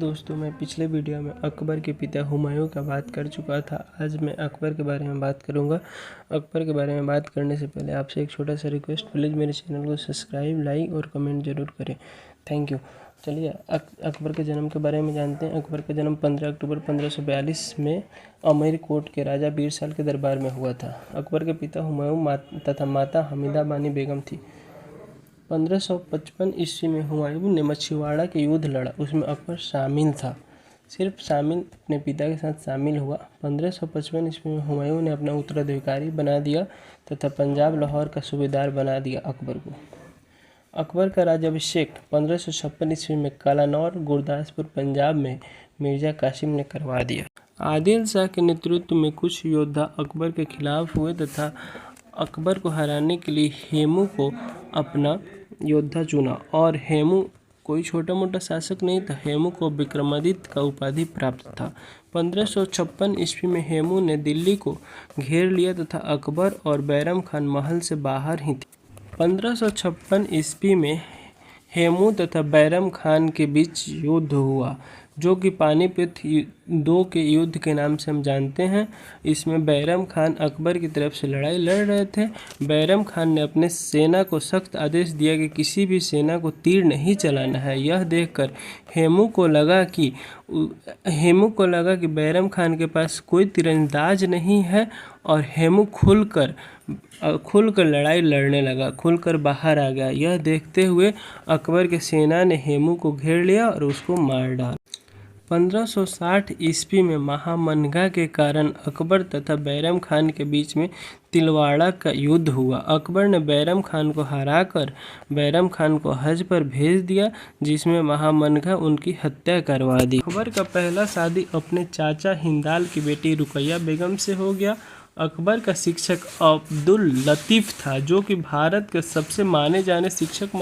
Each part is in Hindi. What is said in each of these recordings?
दोस्तों, मैं पिछले वीडियो में अकबर के पिता हुमायूं का बात कर चुका था। आज मैं अकबर के बारे में बात करूंगा। अकबर के बारे में बात करने से पहले आपसे एक छोटा सा रिक्वेस्ट, प्लीज़ मेरे चैनल को सब्सक्राइब, लाइक और कमेंट जरूर करें। Thank you. चलिए अकबर के जन्म के बारे में जानते हैं। अकबर का जन्म 15 अक्टूबर 1542 में अमेर कोट के राजा बीरसाल के दरबार में हुआ था। अकबर के पिता हुमायूं तथा माता हमीदा बानी बेगम थी। 1555 ईस्वी में हुमायूं ने मछुआरा के युद्ध लड़ा, उसमें अकबर शामिल था। सिर्फ शामिल अपने पिता के साथ शामिल हुआ। 1555 ईस्वी में हुमायूं ने अपना उत्तराधिकारी बना दिया तथा पंजाब लाहौर का सूबेदार बना दिया अकबर को। अकबर का राज्याभिषेक 1556 ईस्वी में कालानौर गुरदासपुर पंजाब में मिर्जा कासिम ने करवा दिया। आदिल शाह के नेतृत्व में कुछ योद्धा अकबर के खिलाफ हुए तथा अकबर को हराने के लिए हेमू को अपना योद्धा चुना। और हेमू कोई छोटा मोटा शासक नहीं था, हेमू को विक्रमादित्य का उपाधि प्राप्त था। 1556 ईस्वी में हेमू ने दिल्ली को घेर लिया तथा अकबर और बैरम खान महल से बाहर ही थे। 1556 ईस्वी में हेमू तथा बैरम खान के बीच युद्ध हुआ, जो कि पानीपत 2 के युद्ध के नाम से हम जानते हैं। इसमें बैरम खान अकबर की तरफ से लड़ाई लड़ रहे थे। बैरम खान ने अपने सेना को सख्त आदेश दिया कि किसी भी सेना को तीर नहीं चलाना है। यह देखकर हेमू को लगा कि बैरम खान के पास कोई तीरंदाज नहीं है और हेमू खुलकर लड़ाई लड़ने लगा, खुलकर बाहर आ गया। यह देखते हुए अकबर के सेना ने हेमू को घेर लिया और उसको मार डाला। 1560 ईस्वी में महामनगा के कारण अकबर तथा बैरम खान के बीच में तिलवाड़ा का युद्ध हुआ। अकबर ने बैरम खान को हराकर बैरम खान को हज पर भेज दिया, जिसमें महामनगा उनकी हत्या करवा दी। अकबर का पहला शादी अपने चाचा हिंदाल की बेटी रुकैया बेगम से हो गया। अकबर का शिक्षक अब्दुल लतीफ़ था, जो कि भारत के सबसे माने जाने शिक्षक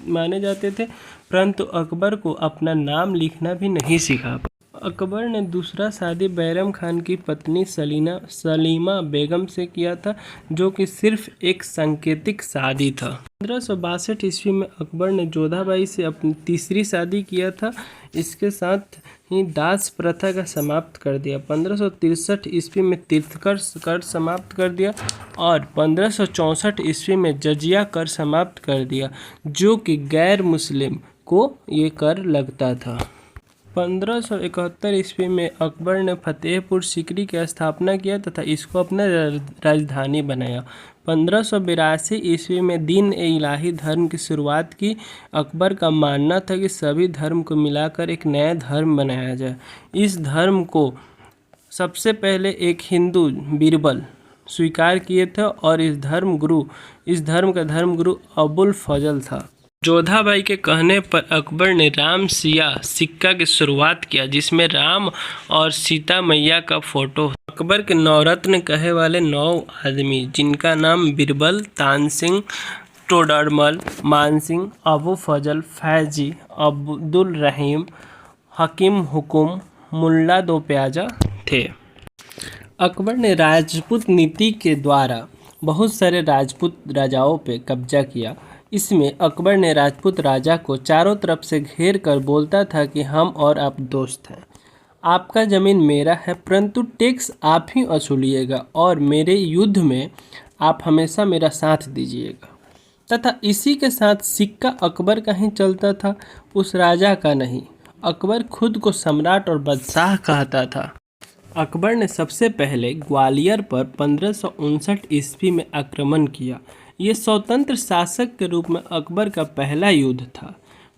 माने जाते थे, परंतु अकबर को अपना नाम लिखना भी नहीं सिखा। अकबर ने दूसरा शादी बैरम खान की पत्नी सलीमा बेगम से किया था, जो कि सिर्फ एक सांकेतिक शादी था। 1562 ईस्वी में अकबर ने जोधाबाई से अपनी तीसरी शादी किया था। इसके साथ ही दास प्रथा का समाप्त कर दिया। 1563 ईस्वी में तीर्थकर कर समाप्त कर दिया और 1564 ईस्वी में जजिया कर समाप्त कर दिया, जो कि गैर मुस्लिम को ये कर लगता था। 1571 ईस्वी में अकबर ने फतेहपुर सीकरी की स्थापना किया तथा इसको अपना राजधानी बनाया। 1582 ईस्वी में दीन-ए-इलाही धर्म की शुरुआत की। अकबर का मानना था कि सभी धर्म को मिलाकर एक नया धर्म बनाया जाए। इस धर्म को सबसे पहले एक हिंदू बीरबल स्वीकार किए थे और इस धर्म का धर्मगुरु अबुल फजल था। जोधाबाई के कहने पर अकबर ने राम सिया सिक्का की शुरुआत किया, जिसमें राम और सीता मैया का फोटो। अकबर के नवरत्न कहे वाले 9 आदमी, जिनका नाम बीरबल, तानसिंह, टोडरमल, मानसिंह, अबू फजल, फैजी, अब्दुल रहीम, हकीम हुकुम, मुल्ला दो प्याजा थे। अकबर ने राजपूत नीति के द्वारा बहुत सारे राजपूत राजाओं पर कब्जा किया। इसमें अकबर ने राजपूत राजा को चारों तरफ से घेर कर बोलता था कि हम और आप दोस्त हैं, आपका ज़मीन मेरा है, परंतु टैक्स आप ही वसूलिएगा और मेरे युद्ध में आप हमेशा मेरा साथ दीजिएगा। तथा इसी के साथ सिक्का अकबर का ही चलता था, उस राजा का नहीं। अकबर खुद को सम्राट और बादशाह कहता था। अकबर ने सबसे पहले ग्वालियर पर 1559 ईस्वी में आक्रमण किया। ये स्वतंत्र शासक के रूप में अकबर का पहला युद्ध था।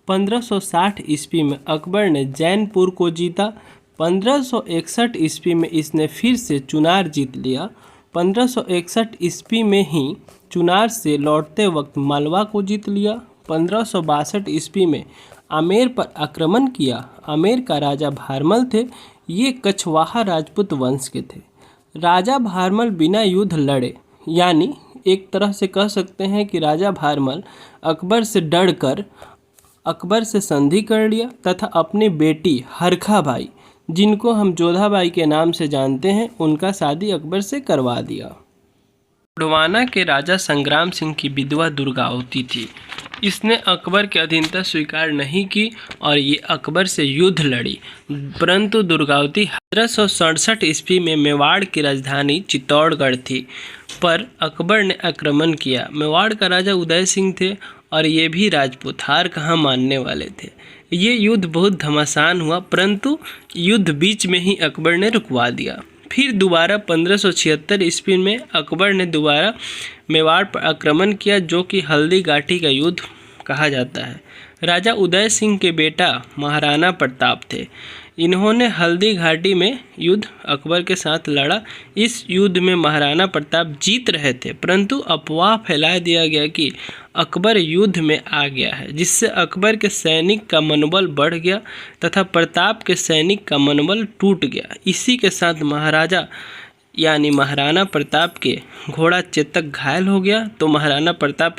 1560 ईस्वी में अकबर ने जैनपुर को जीता। 1561 ईस्वी में इसने फिर से चुनार जीत लिया। 1561 ईस्वी में ही चुनार से लौटते वक्त मालवा को जीत लिया। 1562 ईस्वी में आमेर पर आक्रमण किया। आमेर का राजा भारमल थे। ये कछवाहा राजपूत वंश के थे। राजा भारमल बिना युद्ध लड़े, यानी एक तरह से कह सकते हैं कि राजा भारमल अकबर से डरकर अकबर से संधि कर लिया तथा अपनी बेटी हरखा बाई, जिनको हम जोधाबाई के नाम से जानते हैं, उनका शादी अकबर से करवा दिया। गोंडवाना के राजा संग्राम सिंह की विधवा दुर्गावती थी। इसने अकबर की अधीनता स्वीकार नहीं की और ये अकबर से युद्ध लड़ी, परंतु दुर्गावती 1567 ईस्वी में मेवाड़ की राजधानी चित्तौड़गढ़ थी पर अकबर ने आक्रमण किया। मेवाड़ का राजा उदय सिंह थे और ये भी राजपूत, हार कहाँ मानने वाले थे। ये युद्ध बहुत घमासान हुआ, परंतु युद्ध बीच में ही अकबर ने रुकवा दिया। फिर दोबारा 1576 ईस्वी में अकबर ने दोबारा मेवाड़ पर आक्रमण किया, जो कि हल्दी घाटी का युद्ध कहा जाता है। राजा उदय सिंह के बेटा महाराणा प्रताप थे। इन्होंने हल्दी घाटी में युद्ध अकबर के साथ लड़ा। इस युद्ध में महाराणा प्रताप जीत रहे थे, परंतु अफवाह फैला दिया गया कि अकबर युद्ध में आ गया है, जिससे अकबर के सैनिक का मनोबल बढ़ गया तथा प्रताप के सैनिक का मनोबल टूट गया। इसी के साथ महाराजा यानी महाराणा प्रताप के घोड़ा चेतक घायल हो गया, तो महाराणा प्रताप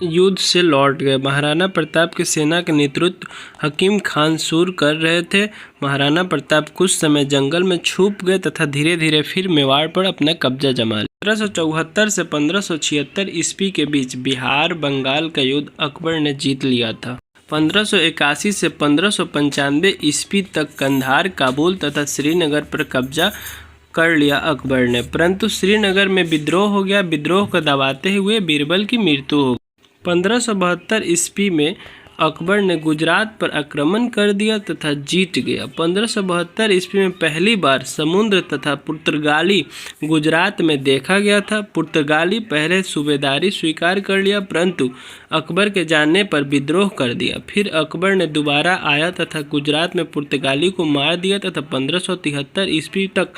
युद्ध से लौट गए। महाराणा प्रताप की सेना का नेतृत्व हकीम खान सूर कर रहे थे। महाराणा प्रताप कुछ समय जंगल में छुप गए तथा धीरे धीरे फिर मेवाड़ पर अपना कब्जा जमा लिया। 1574 से 1576 ईस्वी के बीच बिहार बंगाल का युद्ध अकबर ने जीत लिया था। 1581 से 1595 ईस्वी तक कंधार, काबुल तथा श्रीनगर पर कब्जा कर लिया अकबर ने, परंतु श्रीनगर में विद्रोह हो गया। विद्रोह को दबाते हुए बीरबल की मृत्यु हो गई। 1572 ईस्वी में अकबर ने गुजरात पर आक्रमण कर दिया तथा जीत गया। 1572 ईस्वी में पहली बार समुद्र तथा पुर्तगाली गुजरात में देखा गया था। पुर्तगाली पहले सूबेदारी स्वीकार कर लिया, परंतु अकबर के जानने पर विद्रोह कर दिया। फिर अकबर ने दोबारा आया तथा गुजरात में पुर्तगाली को मार दिया तथा 1573 ईस्वी तक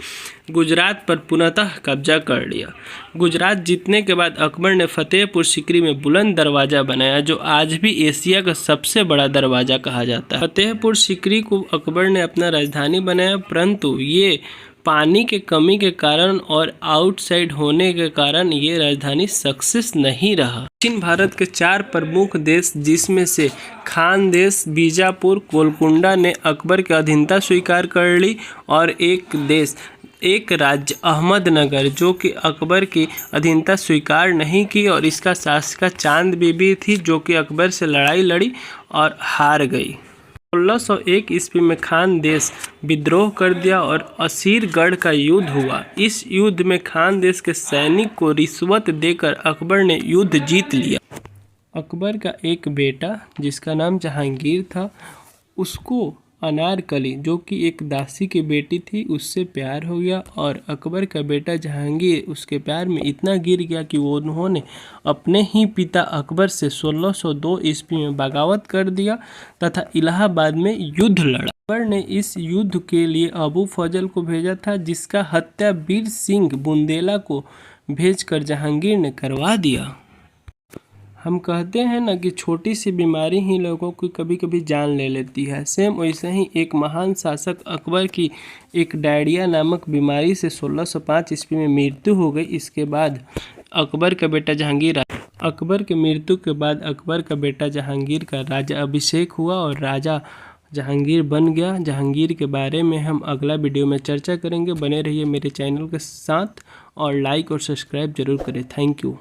गुजरात पर पुनः कब्जा कर लिया। गुजरात जीतने के बाद अकबर ने फतेहपुर सीकरी में बुलंद दरवाज़ा बनाया, जो आज भी एशिया का सबसे बड़ा दरवाज़ा कहा जाता है। फतेहपुर सीकरी को अकबर ने अपना राजधानी बनाया, परंतु ये पानी के कमी के कारण और आउटसाइड होने के कारण ये राजधानी सक्सेस नहीं रहा। दक्षिण भारत के 4 प्रमुख देश, जिसमें से खानदेश, बीजापुर, गोलकुंडा ने अकबर की अधीनता स्वीकार कर ली और एक राज्य अहमदनगर, जो कि अकबर की अधीनता स्वीकार नहीं की और इसका शासका चांद बीबी थी, जो कि अकबर से लड़ाई लड़ी और हार गई। 1601 ईस्वी में खानदेश विद्रोह कर दिया और असीरगढ़ का युद्ध हुआ। इस युद्ध में खानदेश के सैनिक को रिश्वत देकर अकबर ने युद्ध जीत लिया। अकबर का एक बेटा जिसका नाम जहांगीर था, उसको अनारकली, जो कि एक दासी की बेटी थी, उससे प्यार हो गया और अकबर का बेटा जहांगीर उसके प्यार में इतना गिर गया कि उन्होंने अपने ही पिता अकबर से 1602 ईस्वी में बगावत कर दिया तथा इलाहाबाद में युद्ध लड़ा। अकबर ने इस युद्ध के लिए अबू फजल को भेजा था, जिसका हत्या वीर सिंह बुंदेला को भेजकर जहांगीर ने करवा दिया। हम कहते हैं ना कि छोटी सी बीमारी ही लोगों की कभी कभी जान ले लेती है। सेम वैसे ही एक महान शासक अकबर की एक डायरिया नामक बीमारी से 1605 ईस्वी में मृत्यु हो गई। इसके बाद अकबर का बेटा जहांगीर अकबर की मृत्यु के बाद अकबर का बेटा जहांगीर का राजा अभिषेक हुआ और राजा जहांगीर बन गया। जहांगीर के बारे में हम अगला वीडियो में चर्चा करेंगे। बने रहिए मेरे चैनल के साथ और लाइक और सब्सक्राइब जरूर करें। Thank you.